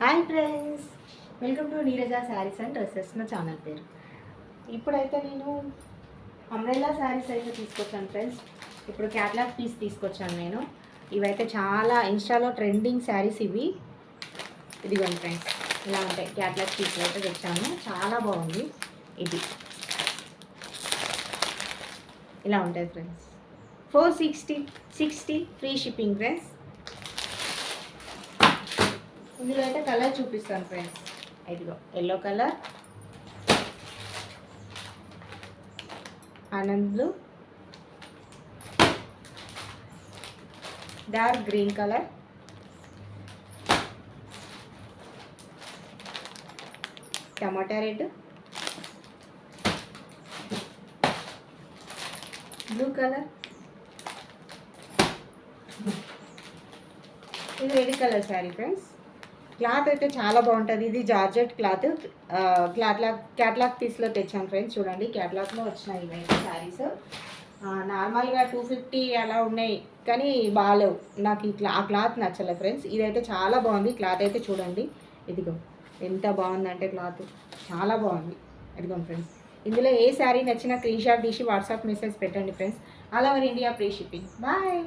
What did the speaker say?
Hi friends, welcome to Neeraja saris and dresses. నా channel పేరు. ఇప్పుడైతే నేను అంబ్రెల్లా శారీస్ అయితే తీసుకొచ్చాను ఫ్రెండ్స్. ఇప్పుడు క్యాట్లాగ్ పీస్ తీసుకొచ్చాను నేను. ఇవైతే చాలా ఇన్స్టాలో ట్రెండింగ్ శారీస్ ఇవి. ఇదిగోండి ఫ్రెండ్స్, ఇలా ఉంటాయి. క్యాట్లాగ్ పీస్ అయితే తెచ్చాను, చాలా బాగుంది. ఇది ఇలా ఉంటుంది ఫ్రెండ్స్. 460 free shipping friends. ఇందులో అయితే కలర్ చూపిస్తాను ఫ్రెండ్స్. ఇదిగో yellow colour, Anand blue, dark green colour, టమాటా రెడ్, బ్లూ కలర్, ఇది red colour sari friends. Cloth అయితే చాలా బాగుంటుంది. ఇది జార్జెట్ క్లాత్. క్యాట్లాగ్ పీస్లో తెచ్చాను ఫ్రెండ్స్. చూడండి, క్యాట్లాగ్లో వచ్చినాయి ఇవైతే శారీస్. నార్మల్గా 250 అలా ఉన్నాయి, కానీ బాగాలేవు. నాకు ఆ క్లాత్ నచ్చలేదు ఫ్రెండ్స్. ఇదైతే చాలా బాగుంది. క్లాత్ అయితే చూడండి, ఇదిగో ఎంత బాగుందంటే క్లాత్ చాలా బాగుంది. ఇదిగో ఫ్రెండ్స్, ఇందులో ఏ శారీ నచ్చినా స్క్రీన్ షాట్ తీసి వాట్సాప్ మెసేజ్ పెట్టండి friends. All over India free shipping. Bye.